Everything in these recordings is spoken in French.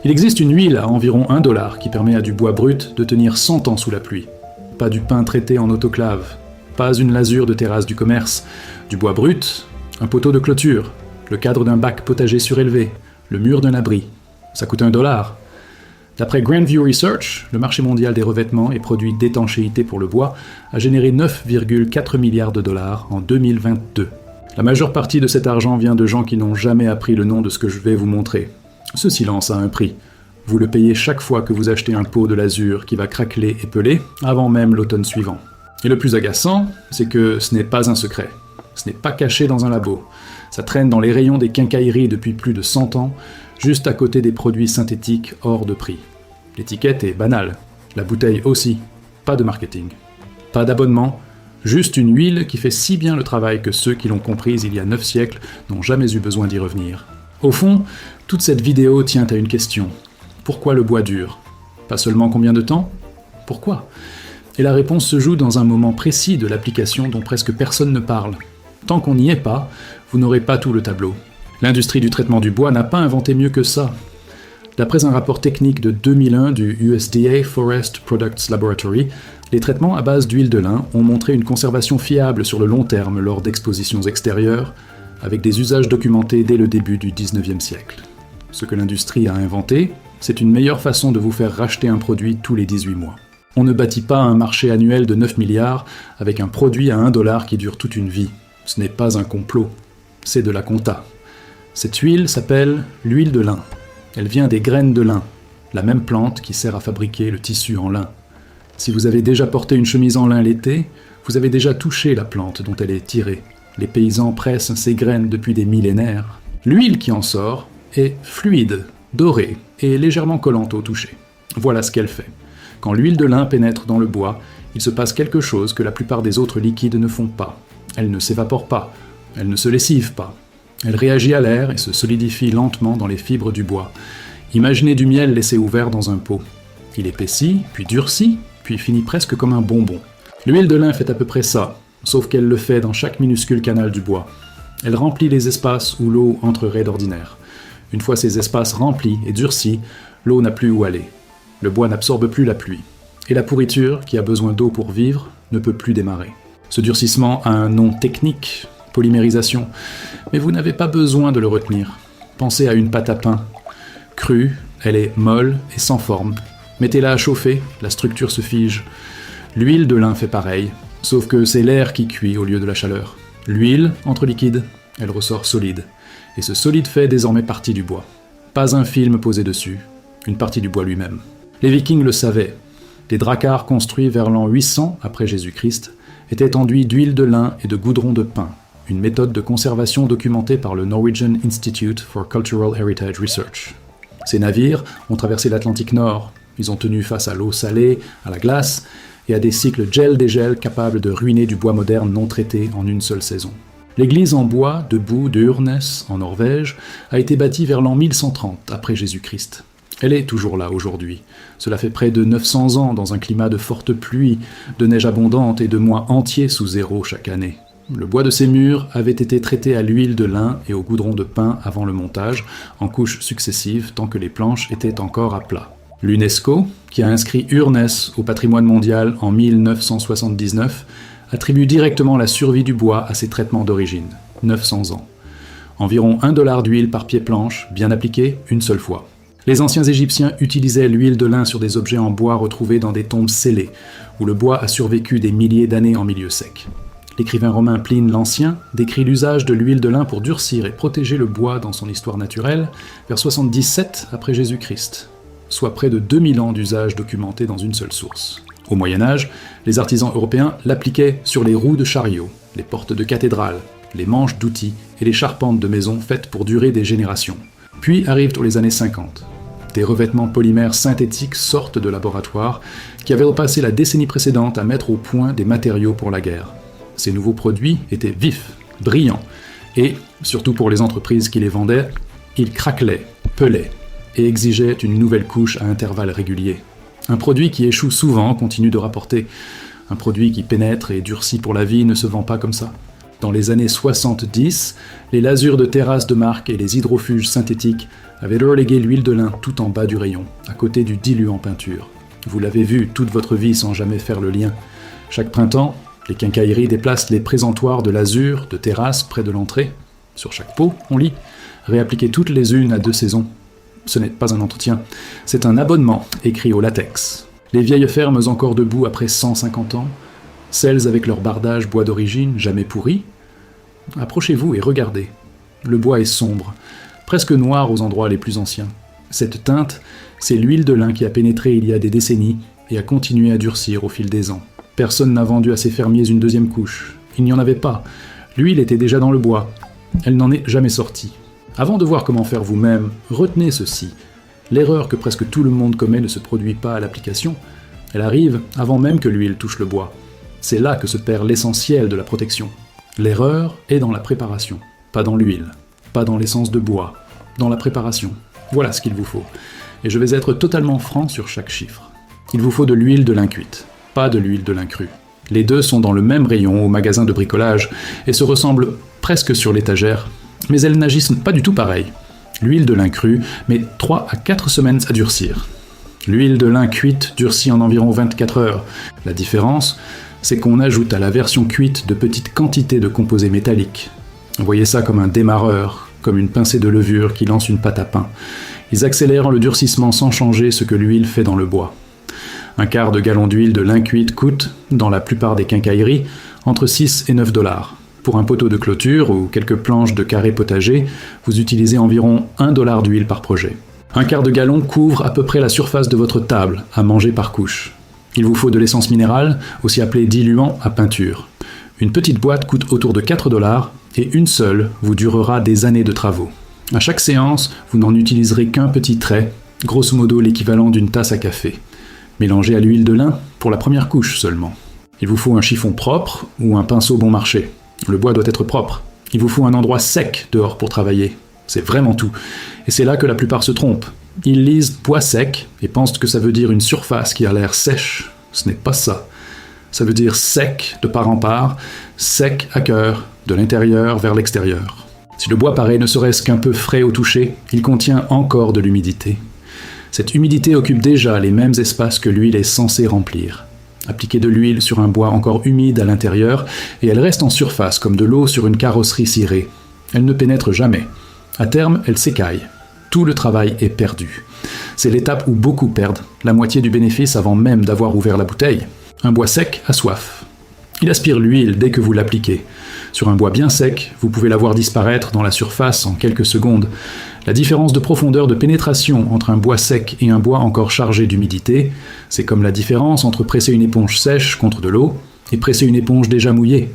Il existe une huile à environ $1 qui permet à du bois brut de tenir 100 ans sous la pluie. Pas du pain traité en autoclave, pas une lasure de terrasse du commerce, du bois brut, un poteau de clôture, le cadre d'un bac potager surélevé, le mur d'un abri. Ça coûte $1. D'après Grandview Research, le marché mondial des revêtements et produits d'étanchéité pour le bois a généré 9,4 milliards de dollars en 2022. La majeure partie de cet argent vient de gens qui n'ont jamais appris le nom de ce que je vais vous montrer. Ce silence a un prix. Vous le payez chaque fois que vous achetez un pot de lasure qui va craqueler et peler avant même l'automne suivant. Et le plus agaçant, c'est que ce n'est pas un secret. Ce n'est pas caché dans un labo. Ça traîne dans les rayons des quincailleries depuis plus de 100 ans, juste à côté des produits synthétiques hors de prix. L'étiquette est banale. La bouteille aussi. Pas de marketing. Pas d'abonnement. Juste une huile qui fait si bien le travail que ceux qui l'ont comprise il y a 9 siècles n'ont jamais eu besoin d'y revenir. Au fond, toute cette vidéo tient à une question. Pourquoi le bois dure ? Pas seulement combien de temps ? Pourquoi ? Et la réponse se joue dans un moment précis de l'application dont presque personne ne parle. Tant qu'on n'y est pas, vous n'aurez pas tout le tableau. L'industrie du traitement du bois n'a pas inventé mieux que ça. D'après un rapport technique de 2001 du USDA Forest Products Laboratory, les traitements à base d'huile de lin ont montré une conservation fiable sur le long terme lors d'expositions extérieures, avec des usages documentés dès le début du 19e siècle. Ce que l'industrie a inventé, c'est une meilleure façon de vous faire racheter un produit tous les 18 mois. On ne bâtit pas un marché annuel de 9 milliards avec un produit à $1 qui dure toute une vie. Ce n'est pas un complot, c'est de la compta. Cette huile s'appelle l'huile de lin. Elle vient des graines de lin, la même plante qui sert à fabriquer le tissu en lin. Si vous avez déjà porté une chemise en lin l'été, vous avez déjà touché la plante dont elle est tirée. Les paysans pressent ces graines depuis des millénaires. L'huile qui en sort est fluide, dorée et légèrement collante au toucher. Voilà ce qu'elle fait. Quand l'huile de lin pénètre dans le bois, il se passe quelque chose que la plupart des autres liquides ne font pas. Elle ne s'évapore pas, elle ne se lessive pas. Elle réagit à l'air et se solidifie lentement dans les fibres du bois. Imaginez du miel laissé ouvert dans un pot. Il épaissit, puis durcit, puis finit presque comme un bonbon. L'huile de lin fait à peu près ça, sauf qu'elle le fait dans chaque minuscule canal du bois. Elle remplit les espaces où l'eau entrerait d'ordinaire. Une fois ces espaces remplis et durcis, l'eau n'a plus où aller. Le bois n'absorbe plus la pluie. Et la pourriture, qui a besoin d'eau pour vivre, ne peut plus démarrer. Ce durcissement a un nom technique, polymérisation, mais vous n'avez pas besoin de le retenir. Pensez à une pâte à pain. Crue, elle est molle et sans forme. Mettez-la à chauffer, la structure se fige. L'huile de lin fait pareil, sauf que c'est l'air qui cuit au lieu de la chaleur. L'huile entre liquide, elle ressort solide. Et ce solide fait désormais partie du bois. Pas un film posé dessus, une partie du bois lui-même. Les Vikings le savaient. Les dracars construits vers l'an 800 après Jésus-Christ étaient enduits d'huile de lin et de goudron de pin, une méthode de conservation documentée par le Norwegian Institute for Cultural Heritage Research. Ces navires ont traversé l'Atlantique Nord. Ils ont tenu face à l'eau salée, à la glace et à des cycles gel-dégel capables de ruiner du bois moderne non traité en une seule saison. L'église en bois debout de Urnes, en Norvège, a été bâtie vers l'an 1130 après Jésus-Christ. Elle est toujours là aujourd'hui. Cela fait près de 900 ans dans un climat de forte pluie, de neige abondante et de mois entiers sous zéro chaque année. Le bois de ces murs avait été traité à l'huile de lin et au goudron de pin avant le montage, en couches successives tant que les planches étaient encore à plat. L'UNESCO, qui a inscrit Urnes au patrimoine mondial en 1979, attribue directement la survie du bois à ces traitements d'origine, 900 ans. Environ $1 d'huile par pied planche, bien appliquée, une seule fois. Les anciens Égyptiens utilisaient l'huile de lin sur des objets en bois retrouvés dans des tombes scellées, où le bois a survécu des milliers d'années en milieu sec. L'écrivain romain Pline l'Ancien décrit l'usage de l'huile de lin pour durcir et protéger le bois dans son histoire naturelle vers 77 après Jésus-Christ, soit près de 2000 ans d'usage documenté dans une seule source. Au Moyen-Âge, les artisans européens l'appliquaient sur les roues de chariots, les portes de cathédrales, les manches d'outils et les charpentes de maisons faites pour durer des générations. Puis arrivent les années 50. Des revêtements polymères synthétiques sortent de laboratoires qui avaient passé la décennie précédente à mettre au point des matériaux pour la guerre. Ces nouveaux produits étaient vifs, brillants, et, surtout pour les entreprises qui les vendaient, ils craquelaient, pelaient, et exigeaient une nouvelle couche à intervalles réguliers. Un produit qui échoue souvent continue de rapporter. Un produit qui pénètre et durcit pour la vie ne se vend pas comme ça. Dans les années 70, les lasures de terrasse de marque et les hydrofuges synthétiques avaient relégué l'huile de lin tout en bas du rayon, à côté du diluant peinture. Vous l'avez vu toute votre vie sans jamais faire le lien. Chaque printemps, les quincailleries déplacent les présentoirs de lasure de terrasse près de l'entrée. Sur chaque pot, on lit « Réappliquer toutes les unes à 2 saisons ». Ce n'est pas un entretien, c'est un abonnement écrit au latex. Les vieilles fermes encore debout après 150 ans, celles avec leur bardage bois d'origine jamais pourri. Approchez-vous et regardez. Le bois est sombre, presque noir aux endroits les plus anciens. Cette teinte, c'est l'huile de lin qui a pénétré il y a des décennies et a continué à durcir au fil des ans. Personne n'a vendu à ses fermiers une deuxième couche. Il n'y en avait pas. L'huile était déjà dans le bois. Elle n'en est jamais sortie. Avant de voir comment faire vous-même, retenez ceci. L'erreur que presque tout le monde commet ne se produit pas à l'application. Elle arrive avant même que l'huile touche le bois. C'est là que se perd l'essentiel de la protection. L'erreur est dans la préparation, pas dans l'huile, pas dans l'essence de bois, dans la préparation. Voilà ce qu'il vous faut. Et je vais être totalement franc sur chaque chiffre. Il vous faut de l'huile de lin cuite, pas de l'huile de lin crue. Les deux sont dans le même rayon au magasin de bricolage et se ressemblent presque sur l'étagère, mais elles n'agissent pas du tout pareil. L'huile de lin crue met 3 à 4 semaines à durcir. L'huile de lin cuite durcit en environ 24 heures. La différence, c'est qu'on ajoute à la version cuite de petites quantités de composés métalliques. Voyez ça comme un démarreur, comme une pincée de levure qui lance une pâte à pain. Ils accélèrent le durcissement sans changer ce que l'huile fait dans le bois. Un quart de gallon d'huile de lin cuite coûte, dans la plupart des quincailleries, entre 6 et 9 $. Pour un poteau de clôture ou quelques planches de carré potager, vous utilisez environ 1 $ d'huile par projet. Un quart de gallon couvre à peu près la surface de votre table, à manger par couche. Il vous faut de l'essence minérale, aussi appelée diluant à peinture. Une petite boîte coûte autour de 4 $ et une seule vous durera des années de travaux. À chaque séance, vous n'en utiliserez qu'un petit trait, grosso modo l'équivalent d'une tasse à café. Mélangé à l'huile de lin pour la première couche seulement. Il vous faut un chiffon propre ou un pinceau bon marché. Le bois doit être propre. Il vous faut un endroit sec dehors pour travailler. C'est vraiment tout. Et c'est là que la plupart se trompent. Ils lisent bois sec et pensent que ça veut dire une surface qui a l'air sèche. Ce n'est pas ça. Ça veut dire sec de part en part, sec à cœur, de l'intérieur vers l'extérieur. Si le bois paraît ne serait-ce qu'un peu frais au toucher, il contient encore de l'humidité. Cette humidité occupe déjà les mêmes espaces que l'huile est censée remplir. Appliquez de l'huile sur un bois encore humide à l'intérieur et elle reste en surface comme de l'eau sur une carrosserie cirée. Elle ne pénètre jamais. À terme, elle s'écaille. Tout le travail est perdu. C'est l'étape où beaucoup perdent, la moitié du bénéfice avant même d'avoir ouvert la bouteille. Un bois sec a soif. Il aspire l'huile dès que vous l'appliquez. Sur un bois bien sec, vous pouvez la voir disparaître dans la surface en quelques secondes. La différence de profondeur de pénétration entre un bois sec et un bois encore chargé d'humidité, c'est comme la différence entre presser une éponge sèche contre de l'eau et presser une éponge déjà mouillée.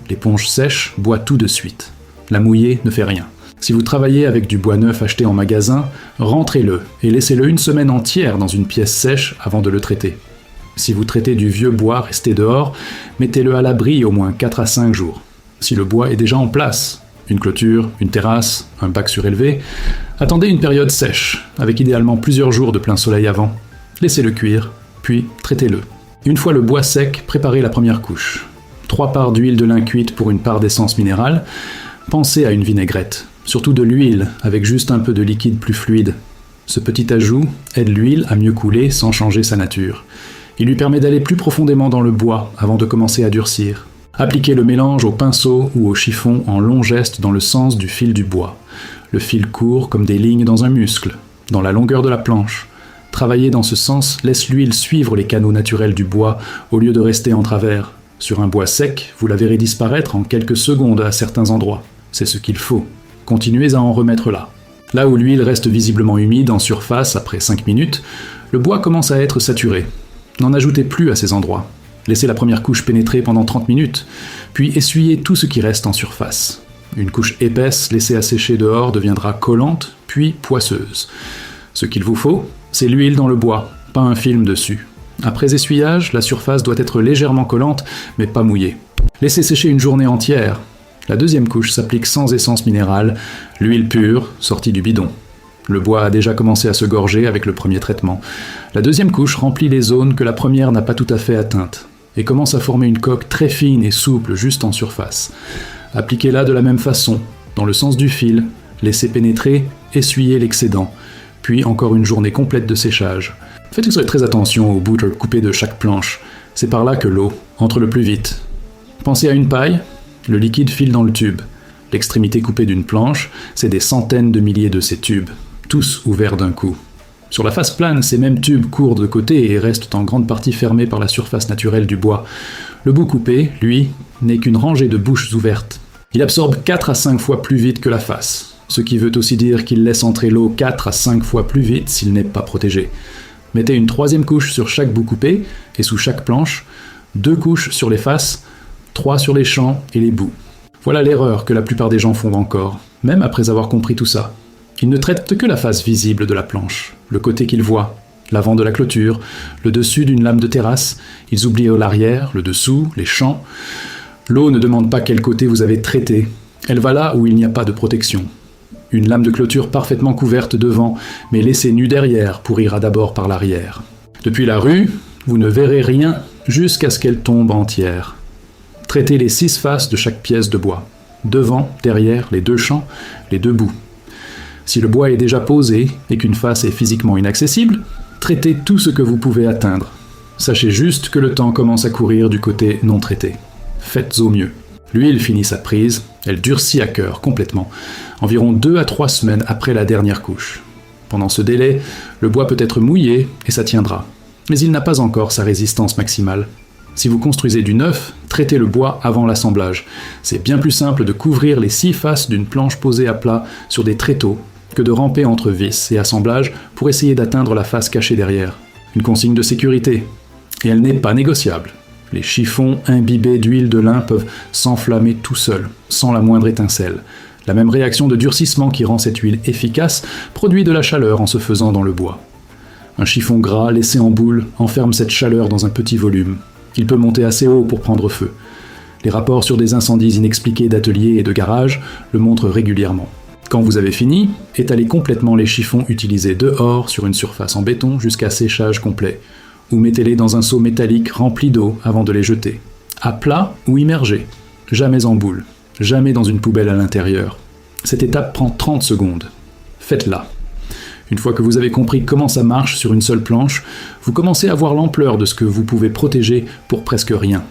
L'éponge sèche boit tout de suite. La mouillée ne fait rien. Si vous travaillez avec du bois neuf acheté en magasin, rentrez-le et laissez-le une semaine entière dans une pièce sèche avant de le traiter. Si vous traitez du vieux bois resté dehors, mettez-le à l'abri au moins 4 à 5 jours. Si le bois est déjà en place, une clôture, une terrasse, un bac surélevé, attendez une période sèche, avec idéalement plusieurs jours de plein soleil avant. Laissez-le cuire, puis traitez-le. Une fois le bois sec, préparez la première couche. 3 parts d'huile de lin cuite pour une part d'essence minérale. Pensez à une vinaigrette, surtout de l'huile, avec juste un peu de liquide plus fluide. Ce petit ajout aide l'huile à mieux couler sans changer sa nature. Il lui permet d'aller plus profondément dans le bois avant de commencer à durcir. Appliquez le mélange au pinceau ou au chiffon en longs gestes dans le sens du fil du bois. Le fil court comme des lignes dans un muscle, dans la longueur de la planche. Travailler dans ce sens laisse l'huile suivre les canaux naturels du bois au lieu de rester en travers. Sur un bois sec, vous la verrez disparaître en quelques secondes à certains endroits. C'est ce qu'il faut. Continuez à en remettre là. Là où l'huile reste visiblement humide en surface après 5 minutes, le bois commence à être saturé. N'en ajoutez plus à ces endroits. Laissez la première couche pénétrer pendant 30 minutes, puis essuyez tout ce qui reste en surface. Une couche épaisse laissée à sécher dehors deviendra collante, puis poisseuse. Ce qu'il vous faut, c'est l'huile dans le bois, pas un film dessus. Après essuyage, la surface doit être légèrement collante, mais pas mouillée. Laissez sécher une journée entière. La deuxième couche s'applique sans essence minérale, l'huile pure, sortie du bidon. Le bois a déjà commencé à se gorger avec le premier traitement. La deuxième couche remplit les zones que la première n'a pas tout à fait atteintes et commence à former une coque très fine et souple juste en surface. Appliquez-la de la même façon, dans le sens du fil, laissez pénétrer, essuyez l'excédent, puis encore une journée complète de séchage. Faites très attention au bout coupé de chaque planche, c'est par là que l'eau entre le plus vite. Pensez à une paille, le liquide file dans le tube. L'extrémité coupée d'une planche, c'est des centaines de milliers de ces tubes, tous ouverts d'un coup. Sur la face plane, ces mêmes tubes courent de côté et restent en grande partie fermés par la surface naturelle du bois. Le bout coupé, lui, n'est qu'une rangée de bouches ouvertes. Il absorbe 4 à 5 fois plus vite que la face, ce qui veut aussi dire qu'il laisse entrer l'eau 4 à 5 fois plus vite s'il n'est pas protégé. Mettez une 3e couche sur chaque bout coupé et sous chaque planche, 2 couches sur les faces, 3 sur les champs et les bouts. Voilà l'erreur que la plupart des gens font encore, même après avoir compris tout ça. Ils ne traitent que la face visible de la planche, le côté qu'ils voient, l'avant de la clôture, le dessus d'une lame de terrasse, ils oublient l'arrière, le dessous, les champs. L'eau ne demande pas quel côté vous avez traité, elle va là où il n'y a pas de protection. Une lame de clôture parfaitement couverte devant, mais laissée nue derrière, pourrira d'abord par l'arrière. Depuis la rue, vous ne verrez rien jusqu'à ce qu'elle tombe entière. Traitez les 6 faces de chaque pièce de bois. Devant, derrière, les 2 champs, les 2 bouts. Si le bois est déjà posé et qu'une face est physiquement inaccessible, traitez tout ce que vous pouvez atteindre. Sachez juste que le temps commence à courir du côté non traité. Faites au mieux. L'huile finit sa prise, elle durcit à cœur complètement, environ 2 à 3 semaines après la dernière couche. Pendant ce délai, le bois peut être mouillé et ça tiendra. Mais il n'a pas encore sa résistance maximale. Si vous construisez du neuf, traitez le bois avant l'assemblage. C'est bien plus simple de couvrir les 6 faces d'une planche posée à plat sur des tréteaux que de ramper entre vis et assemblage pour essayer d'atteindre la face cachée derrière. Une consigne de sécurité. Et elle n'est pas négociable. Les chiffons imbibés d'huile de lin peuvent s'enflammer tout seuls, sans la moindre étincelle. La même réaction de durcissement qui rend cette huile efficace produit de la chaleur en se faisant dans le bois. Un chiffon gras laissé en boule enferme cette chaleur dans un petit volume. Il peut monter assez haut pour prendre feu. Les rapports sur des incendies inexpliqués d'ateliers et de garages le montrent régulièrement. Quand vous avez fini, étalez complètement les chiffons utilisés dehors sur une surface en béton jusqu'à séchage complet, ou mettez-les dans un seau métallique rempli d'eau avant de les jeter. À plat ou immergé, jamais en boule, jamais dans une poubelle à l'intérieur. Cette étape prend 30 secondes. Faites-la. Une fois que vous avez compris comment ça marche sur une seule planche, vous commencez à voir l'ampleur de ce que vous pouvez protéger pour presque rien.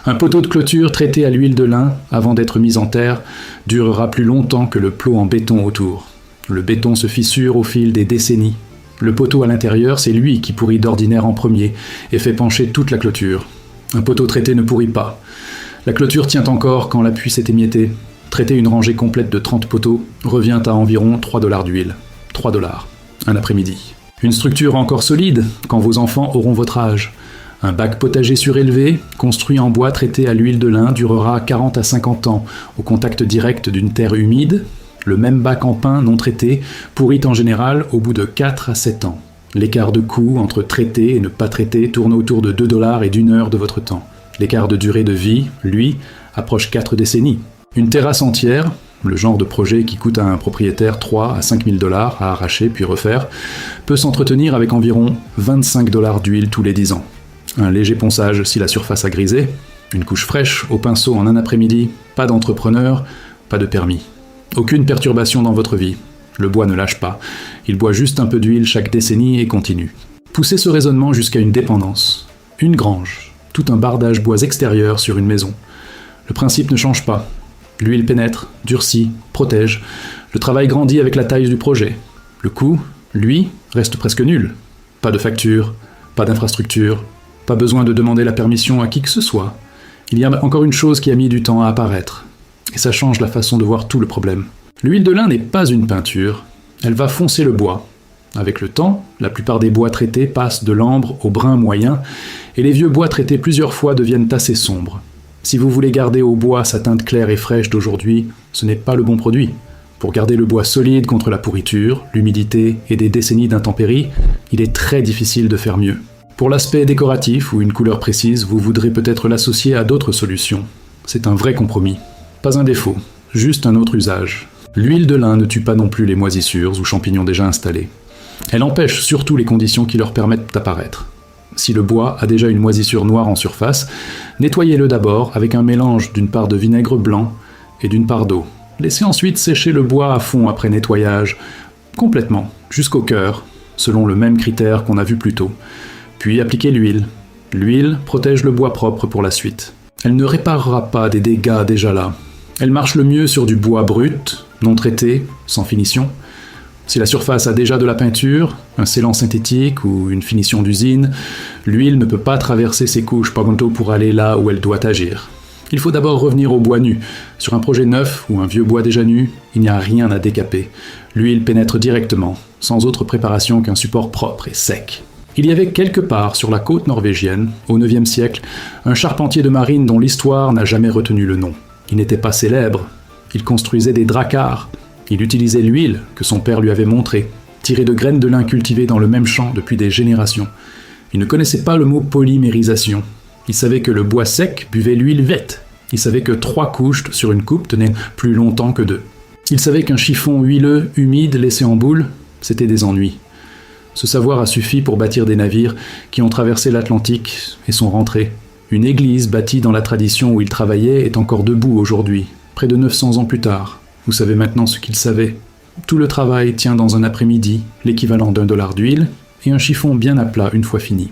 Un poteau de clôture traité à l'huile de lin, avant d'être mis en terre, durera plus longtemps que le plot en béton autour. Le béton se fissure au fil des décennies. Le poteau à l'intérieur, c'est lui qui pourrit d'ordinaire en premier et fait pencher toute la clôture. Un poteau traité ne pourrit pas. La clôture tient encore quand l'appui s'est émietté. Traiter une rangée complète de 30 poteaux revient à environ 3 $ d'huile. 3 $, un après-midi. Une structure encore solide quand vos enfants auront votre âge. Un bac potager surélevé, construit en bois traité à l'huile de lin, durera 40 à 50 ans, au contact direct d'une terre humide. Le même bac en pin non traité pourrit en général au bout de 4 à 7 ans. L'écart de coût entre traité et ne pas traité tourne autour de 2 $ et d'1 heure de votre temps. L'écart de durée de vie, lui, approche 4 décennies. Une terrasse entière, le genre de projet qui coûte à un propriétaire 3 à 5 000 $ à arracher puis refaire, peut s'entretenir avec environ 25 $ d'huile tous les 10 ans. Un léger ponçage si la surface a grisé, une couche fraîche au pinceau en un après-midi, pas d'entrepreneur, pas de permis. Aucune perturbation dans votre vie. Le bois ne lâche pas, il boit juste un peu d'huile chaque décennie et continue. Poussez ce raisonnement jusqu'à une dépendance. Une grange, tout un bardage bois extérieur sur une maison. Le principe ne change pas. L'huile pénètre, durcit, protège. Le travail grandit avec la taille du projet. Le coût, lui, reste presque nul. Pas de facture, pas d'infrastructure, pas besoin de demander la permission à qui que ce soit. Il y a encore une chose qui a mis du temps à apparaître. Et ça change la façon de voir tout le problème. L'huile de lin n'est pas une peinture, elle va foncer le bois. Avec le temps, la plupart des bois traités passent de l'ambre au brun moyen, et les vieux bois traités plusieurs fois deviennent assez sombres. Si vous voulez garder au bois sa teinte claire et fraîche d'aujourd'hui, ce n'est pas le bon produit. Pour garder le bois solide contre la pourriture, l'humidité et des décennies d'intempéries, il est très difficile de faire mieux. Pour l'aspect décoratif ou une couleur précise, vous voudrez peut-être l'associer à d'autres solutions. C'est un vrai compromis. Pas un défaut, juste un autre usage. L'huile de lin ne tue pas non plus les moisissures ou champignons déjà installés. Elle empêche surtout les conditions qui leur permettent d'apparaître. Si le bois a déjà une moisissure noire en surface, nettoyez-le d'abord avec un mélange d'une part de vinaigre blanc et d'une part d'eau. Laissez ensuite sécher le bois à fond après nettoyage, complètement, jusqu'au cœur, selon le même critère qu'on a vu plus tôt. Puis appliquez l'huile. L'huile protège le bois propre pour la suite. Elle ne réparera pas des dégâts déjà là. Elle marche le mieux sur du bois brut, non traité, sans finition. Si la surface a déjà de la peinture, un scellant synthétique ou une finition d'usine, l'huile ne peut pas traverser ces couches Pronto pour aller là où elle doit agir. Il faut d'abord revenir au bois nu. Sur un projet neuf ou un vieux bois déjà nu, il n'y a rien à décaper. L'huile pénètre directement, sans autre préparation qu'un support propre et sec. Il y avait quelque part sur la côte norvégienne, au IXe siècle, un charpentier de marine dont l'histoire n'a jamais retenu le nom. Il n'était pas célèbre. Il construisait des dracars. Il utilisait l'huile que son père lui avait montrée, tirée de graines de lin cultivées dans le même champ depuis des générations. Il ne connaissait pas le mot polymérisation. Il savait que le bois sec buvait l'huile verte. Il savait que 3 couches sur une coupe tenaient plus longtemps que 2. Il savait qu'un chiffon huileux, humide, laissé en boule, c'était des ennuis. Ce savoir a suffi pour bâtir des navires qui ont traversé l'Atlantique et sont rentrés. Une église bâtie dans la tradition où il travaillait est encore debout aujourd'hui, près de 900 ans plus tard. Vous savez maintenant ce qu'il savait. Tout le travail tient dans un après-midi, l'équivalent d'1 $ d'huile, et un chiffon bien à plat une fois fini.